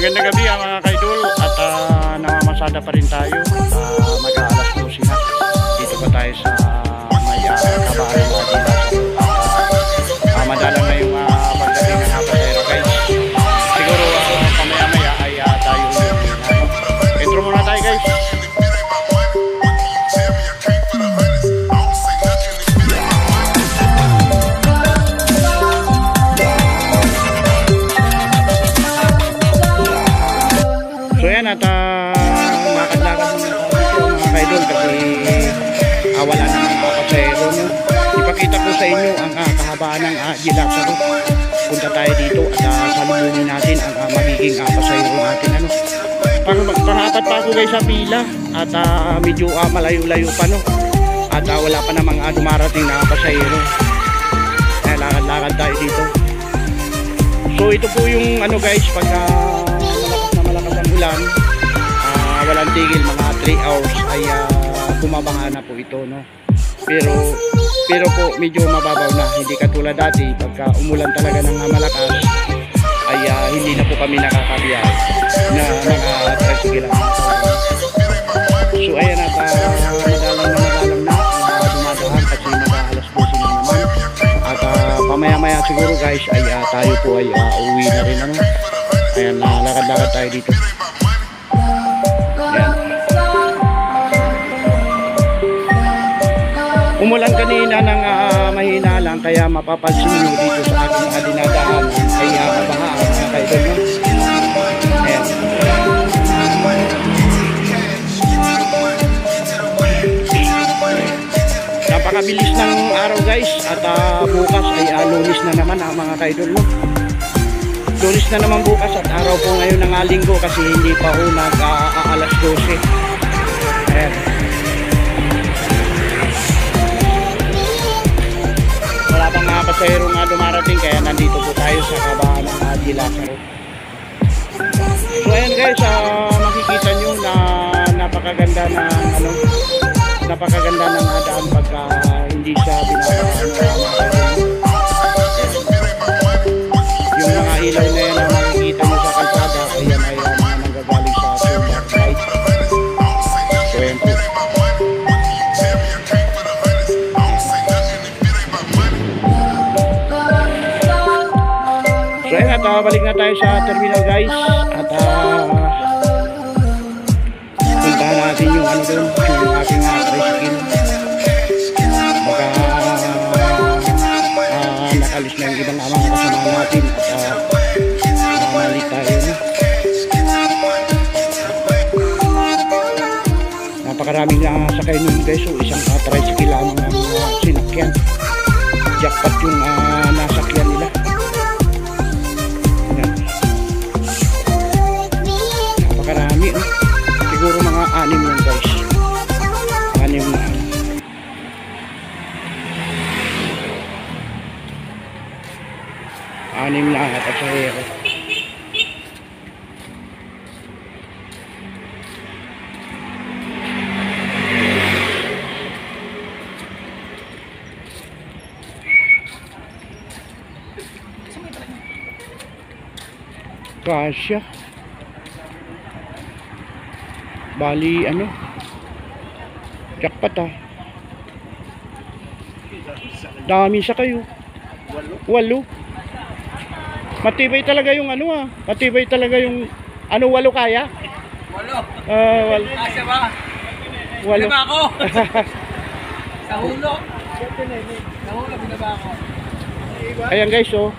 Magandang gabi mga kaidol at namamasada pa rin tayo. Mag-aalas 12 na. Dito pa tayo sa may kabahayan natin. Madalang na yung pagdating ng pasero guys. Siguro pamaya-maya ay tayo intro muna tayo guys. So yan at lakad-lakad mga kaidol kasi wala na mga pasahero nyo. Ipakita ko sa inyo ang kahabaan ng Gilazaro. Punta tayo dito at salubungin natin ang magiging pasahero natin. Pangapat pa ako guys sa pila at medyo malayo-layo pa no. At wala pa namang dumarating na pasahero. Kaya lakad-lakad tayo dito. So ito po yung guys pagka malakas ang ulan, walang tigil, mga 3 hours ay bumabanga na po ito no. Pero po medyo mababaw na, hindi katulad dati pagka umulan talaga ng malakas ay hindi na po kami nakakabiyahe na mga tricycle lang. So ayan at madalang na dumadaan kasi mag-alas 12 na naman at pamaya-maya siguro guys ay tayo po ay uwi na rin ano. Ayan, lakad-lakad tayo dito. Ayan. Umulan kanina ng mahina lang kaya mapapansin nyo dito sa ating dinadaan ay kabahaan mga kaidol no? Ayan. Napakabilis ng araw guys at bukas ay Lunes na naman mga kaidol no? Lunes na naman bukas at araw po ngayon ng linggo kasi hindi pa ho alas 12. Ayan. Wala pang mga pasahero nga dumarating kaya nandito po tayo sa kabahan ng Gilazaro. So ayan guys, makikita nyo na napakaganda ng daan pagka hindi siya binabahan. Yung mga ilaw na yan na makikita nyo sa kalsada ayan ay mga nanggagaling sa solar light. So ayan po. So ayan at balik na tayo sa terminal guys at puntahan natin yung doon, yung ating tricycle. Baka nakalis na yung ibang mga kasama natin at mamalit tayo na. Napakaraming sakay nun guys, so isang tricycle lamang ang sinakyan. Jackpot yung nasakyan nila. Ayan. Napakarami siguro mga 6 lang guys, 6 na pasahero. Kasya. Bali jackpot dami sa kayo. 8. Matibay talaga yung matibay talaga yung 8 kaya? 8. 8. Kasya ba? 8. Binaba ako. Sa hulo. Sa hulo binaba ako. Ayan guys 8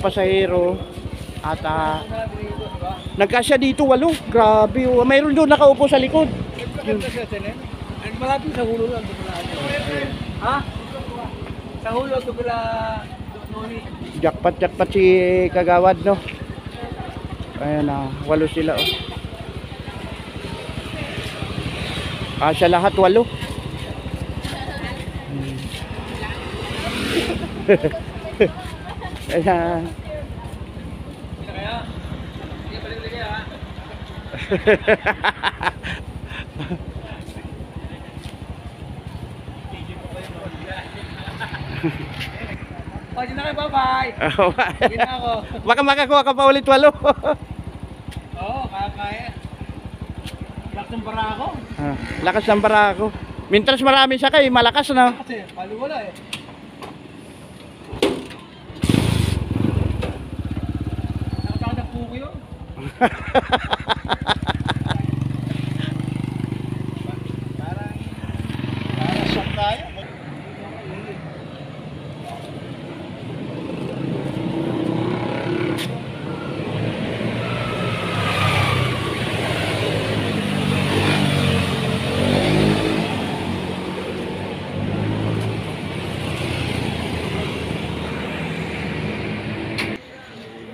pasahero at nagkasya dito 8. Grabe mayroon doon nakaupo sa likod. Malapit sa hulo lang. Ha? Sa hulo to pala jackpot si Kagawad no. Ayan 8 sila kasya lahat 8. Ayan. Pwede na kayo, bye-bye. Hindi na ako. Baka makakuha ka pa ulit 8. Oo, kaya. Lakas ng bara ako. Lakas ng barako. Mintras marami sakay, malakas na. Kasi, paluwala eh. Nakataka ng puko yun. Parang shock tayo.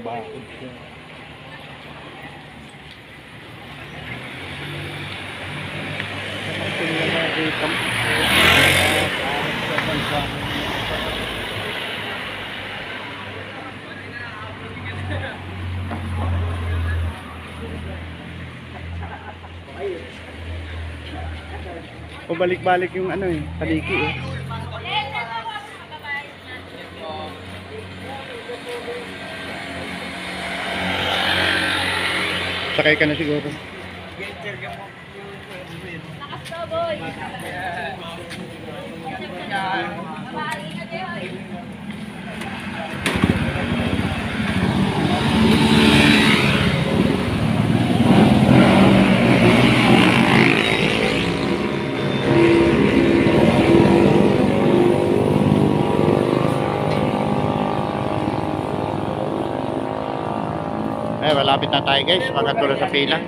Bakit siya? Pabalik-balik yung ano eh, paliki eh. Sakay ka na siguro. Eh, malapit na tayo guys, makatulog sa pila.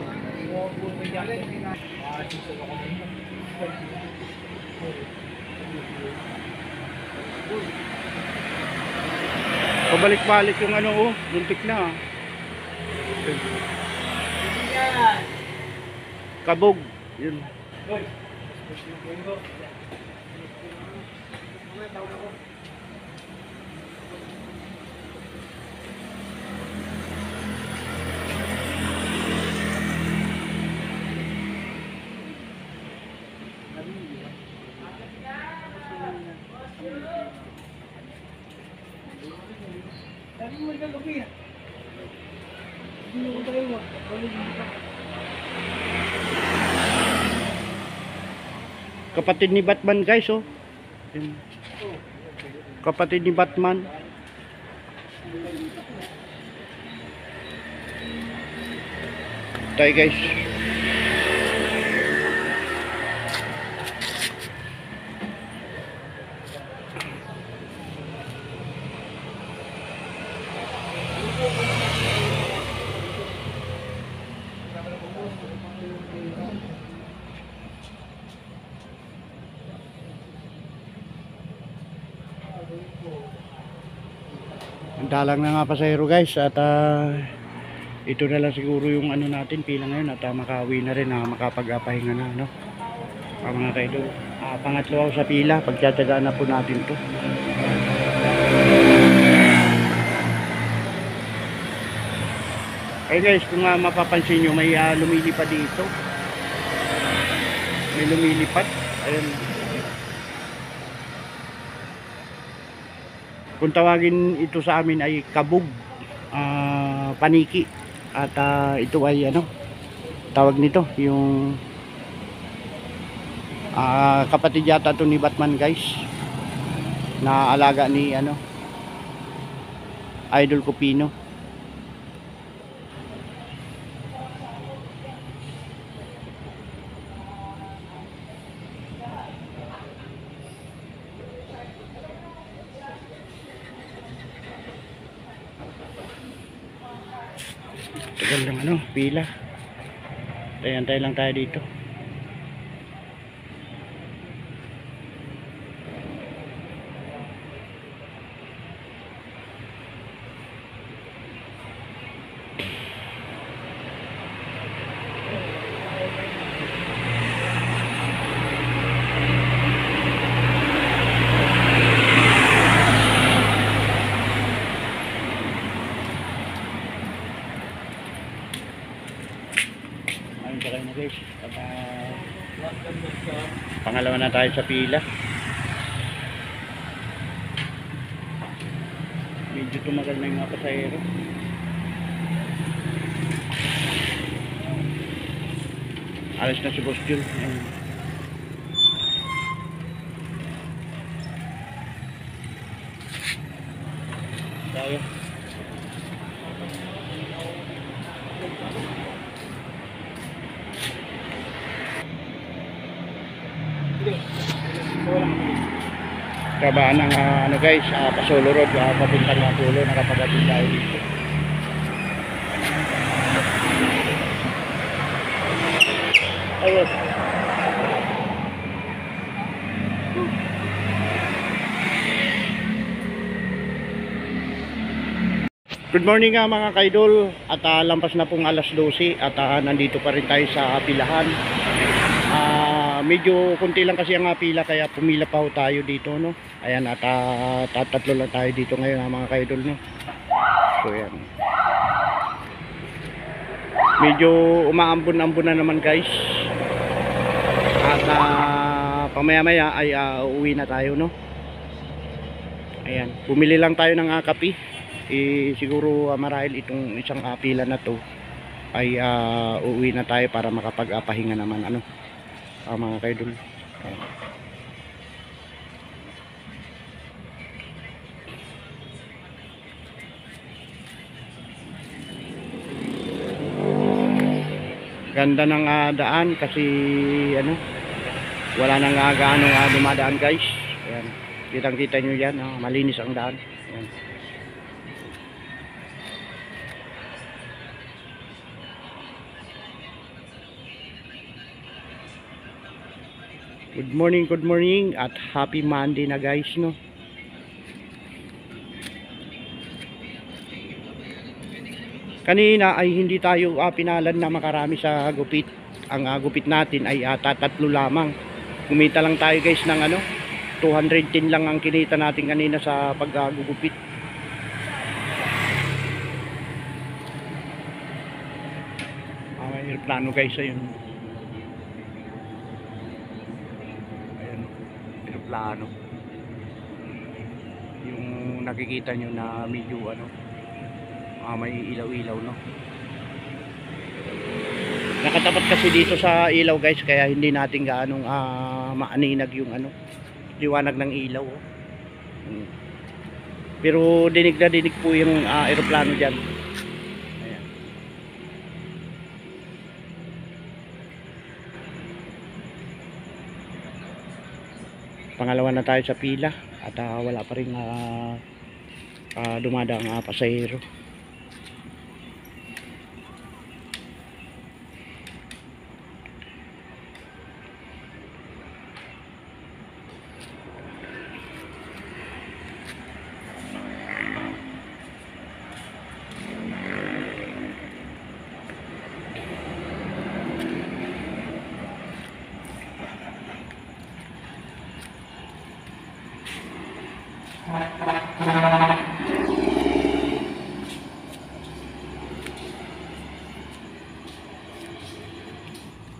Pabalik-balik yung ano oh, buntik na. Kabog, yun. Kapatid ni Batman guys oh. Yun. Kapatid ni Batman. Tayo guys. Dalang na nga pasahero guys at ito na lang siguro yung ano natin pila ngayon at makauwi na rin na makapag-pahinga na no? Mga kaidol, pangatlo ako sa pila, pagtsatsagaan na po natin to. Ay guys, kung mapapansin nyo may lumilipad dito, may lumilipad, ayun. Kung tawagin ito sa amin ay kabog, paniki. At ito ay ano, tawag nito, yung kapatid yata ito ni Batman guys. Na alaga ni ano, Idol Cupino. Tagal lang ano, pila. Antay lang tayo dito. Sakay na guys at pangalawa na tayo sa pila. medyo tumagal na yung mga pasahero. Alas na si Boss Jun. Ayan. Tayo. Kabaan ng ano guys, Pasolo Road, papuntang Mapulo, nakapagating tayo dito. Ayun. Good morning mga kaidol, at lampas na pong alas 12 at nandito pa rin tayo sa pilahan. Medyo kunti lang kasi ang pila kaya pumila pa ho tayo dito, no. Ayan, at tatlo lang tayo dito ngayon mga kaidol, no. So yan. Medyo umaambon-ambon na naman guys. At pamaya-maya ay uuwi na tayo, no. Ayan, bumili lang tayo ng kape. Siguro marahil itong isang pila na to ay uuwi na tayo para makapagpahinga naman, ano, mga kaidol. Ganda ng daan kasi ano, wala nang gaano dumadaan guys. Ayan, kitang-kita nyo yan, malinis ang daan. Ayan. Good morning at happy Monday na guys, no. Kanina ay hindi tayo pinalan na makarami sa gupit. Ang gupit natin ay tatlo lamang. Kumita lang tayo guys ng ano, 210 lang ang kinita natin kanina sa paggugupit. May aeroplano guys, ayun. Plano yung nakikita nyo na medyo ano, may ilaw-ilaw, no. Nakatapat kasi dito sa ilaw guys, kaya hindi natin gaanong maaninag yung ano, liwanag ng ilaw, oh. Pero dinig na dinig po yung aeroplano dyan. Ayan. Pangalawa na tayo sa pila at wala pa rin dumadaang pasahero.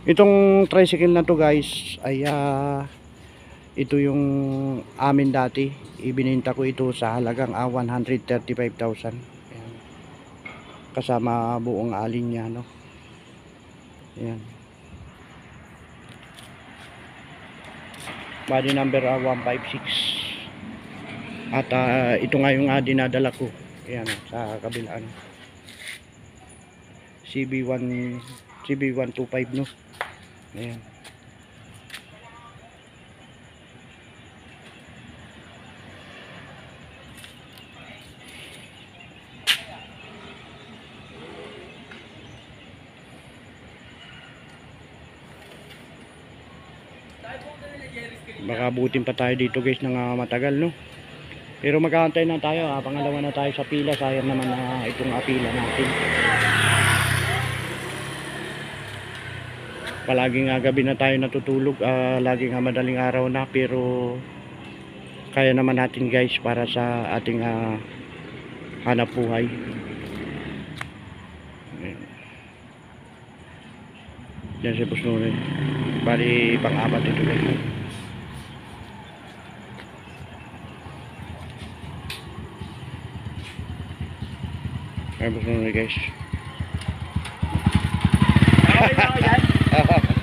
Itong tricycle na to guys ay ito yung amin dati. Ibininta ko ito sa halagang 135,000. Ayan. Kasama buong alin niya, no. Ayan. Body number 156. At ito nga yung dinadala ko. Ayan, sa kabilaan. CB125, no. Ayan. Baka abutin pa tayo dito guys ng matagal, no. Pero mag-aantay na tayo, pangalawa na tayo sa pila. Sayang naman itong pila natin. Palaging gabi na tayo natutulog, laging madaling araw na, pero kaya naman natin guys para sa ating hanap buhay. Yan si Boss Nonoy. Bali pang-apat ito guys. Ay, gusto nyo guys. Okay na ako yan.